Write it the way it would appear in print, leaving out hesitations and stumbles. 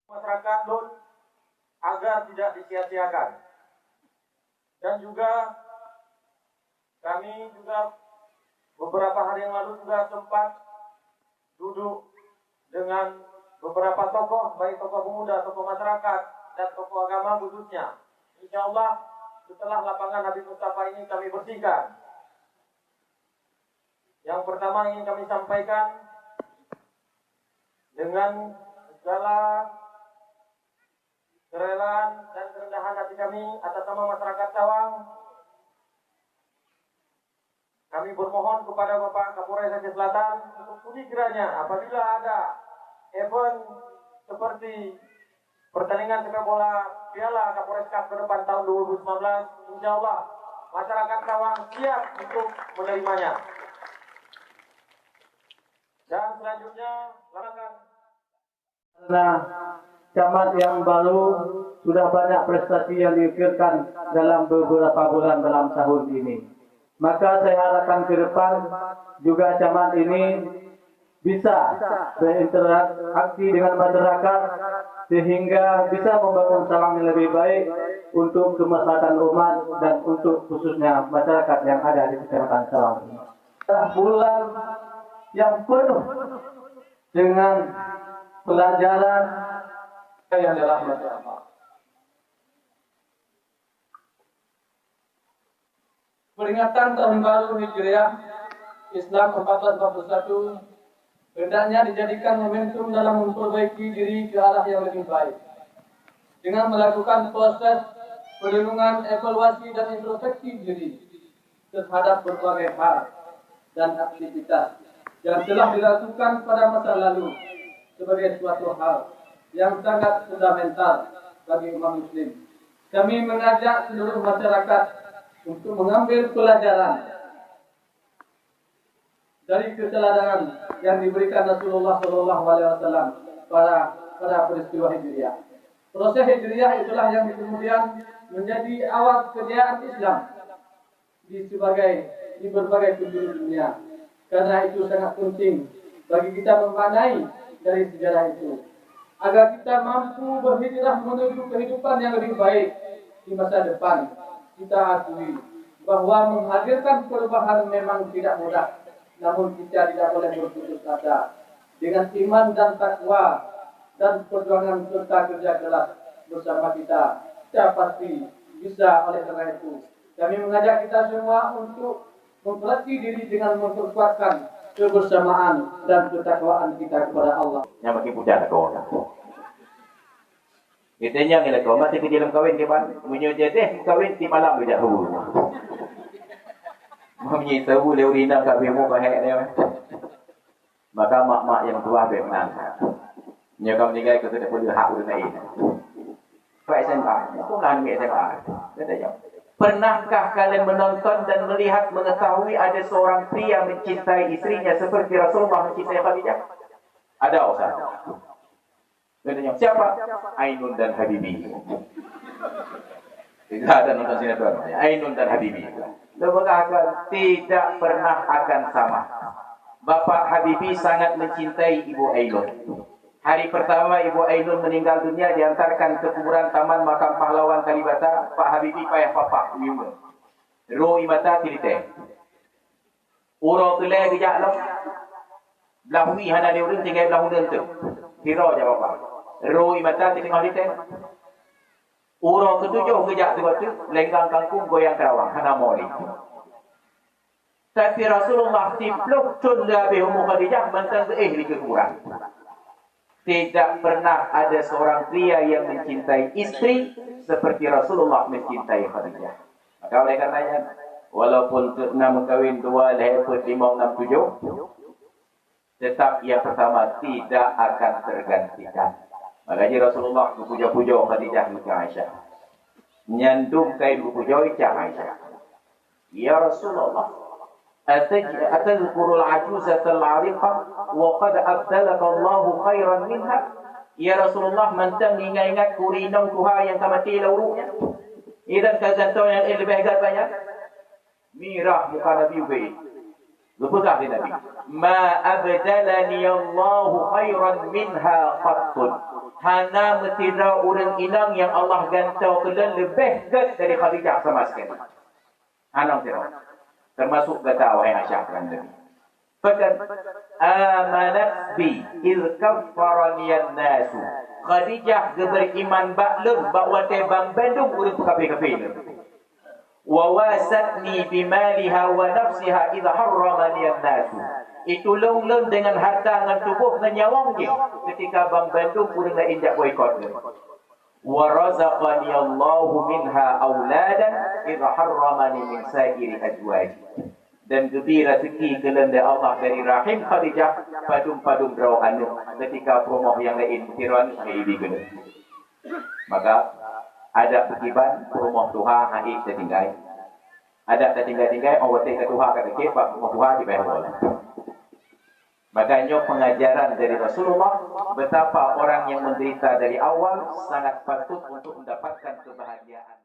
Masyarakat Dun agar tidak disia-siakan. Dan juga kami juga beberapa hari yang lalu juga sempat duduk dengan beberapa tokoh, baik tokoh pemuda, tokoh masyarakat, dan tokoh agama khususnya. Insya Allah setelah lapangan Habib Mustafa ini kami bersihkan. Yang pertama ingin kami sampaikan dengan segala kerelaan dan kerendahan hati kami atas nama masyarakat Cawang, kami bermohon kepada Bapak Kapolres Aceh Selatan untuk studi kiranya apabila ada event seperti pertandingan sepak bola Piala Kapolres Cup ke depan tahun 2019, insya Allah masyarakat Cawang siap untuk menerimanya. Dan selanjutnya, silakan. Nah, camat yang baru sudah banyak prestasi yang diukirkan dalam beberapa bulan dalam tahun ini. Maka saya harapkan ke depan juga camat ini bisa berinteraksi dengan masyarakat sehingga bisa membangun Cawang yang lebih baik untuk kemaslahatan umat dan untuk khususnya masyarakat yang ada di Kecamatan Cawang. Bulan yang penuh dengan pelajaran yang dirahmati Allah. Peringatan Tahun Baru Hijriah Islam 1441 hendaknya dijadikan momentum dalam memperbaiki diri ke arah yang lebih baik dengan melakukan proses perlindungan, evaluasi dan introspeksi diri terhadap berbagai hal dan aktivitas yang telah dilakukan pada masa lalu sebagai suatu hal yang sangat fundamental bagi umat muslim. Kami mengajak seluruh masyarakat untuk mengambil pelajaran dari keteladanan yang diberikan Rasulullah SAW pada peristiwa Hijriah. Proses Hijriah itulah yang kemudian menjadi awal kejayaan Islam di berbagai penjuru dunia. Karena itu sangat penting bagi kita memaknai dari sejarah itu, agar kita mampu berhijrah menuju kehidupan yang lebih baik di masa depan. Kita akui bahwa menghadirkan perubahan memang tidak mudah, namun kita tidak boleh berputus asa. Dengan iman dan takwa dan perjuangan serta kerja keras bersama kita pasti bisa. Oleh karena itu, kami mengajak kita semua untuk memperhati diri dengan memperkuatkan kebersamaan dan ketakwaan kita kepada Allah. Yang bagi budak kau. Kitanya ngilai kau mati ke dalam kawin ke pan, punya jadi kawin di malam tidak tahu. Mami tahu leurina kami mau kahek dia. Maka mak-mak yang tua be menang. Nyakam meninggal ke tidak boleh hak udah naik. Pak SMA, aku nak ambil SMA. Dia pernahkah kalian menonton dan melihat mengetahui ada seorang pria mencintai istrinya seperti Rasulullah mencintai Khadijah? Ada Ustaz? Siapa? Ainun dan Habibi. Tidak ada nonton sinetron. Ainun dan Habibie. Lembaga akan tidak pernah akan sama. Bapak Habibie sangat mencintai Ibu Ainun. Hari pertama Ibu Ainun meninggal dunia diantarkan ke kuburan Taman Makam Pahlawan Kalibata. Pak Habibie payah papa Yuma. Ro imata tilite. Uro tule bijak lo. Blahui hana ni urun tinggal blahu tu. Hiro je bapa. Ro imata tilite. Uro ketujuh kejak tu waktu lenggang kangkung goyang Kerawang hana moli. Tapi Rasulullah tipluk tun lebih umur Khadijah mentang di kekurangan. Tidak pernah ada seorang pria yang mencintai istri seperti Rasulullah mencintai Khadijah. Maka oleh karenanya, walaupun nama kahwin 2, lahir 5, 6, 7, tetap yang pertama tidak akan tergantikan. Makanya Rasulullah berpuja-puja Khadijah muka Aisyah. Nyandung kain berpuja Aisyah Aisyah. Ya Rasulullah, atadhkurul ajuzatal ariqah wa qad abdalaka Allahu khairan minha. Ya Rasulullah, mentang ingat-ingat kurinong Tuhan yang kamati laurunya. Idan kazanto yang lebih hebat banyak. Mirah muka Nabi Ubay. Luputlah di Nabi. Ma abdalani Allahu khairan minha qattun. Hana metira orang inang yang Allah gantau kelan lebih gat dari Khadijah sama sekali. Hanam tira. Termasuk kata wahai Aisyah kan Nabi. Fakat amanat bi iz kaffarani an-nas. Khadijah beriman baklum bahawa tebang bandung urut kafir-kafir. Wa wasatni bimaliha wa nafsiha idza harramani an-nas. Itu long dengan harta dan tubuh dan nyawang dia ketika bang Bandung urang lain jak boikot dia. Wa razaqani Allahu minha auladan idza harramani min sa'iri azwaji. Dan gembira rezeki kelenda Allah dari rahim Khadijah padum-padum draw anu ketika promoh yang lain tiron ibi gede. Maka ada petiban promoh Tuhan haid tertinggal. Ada tertinggal-tinggal awat ke Tuhan kata ke pak promoh Tuhan di bawah. Makanya pengajaran dari Rasulullah betapa orang yang menderita dari awal sangat patut untuk mendapatkan kebahagiaan.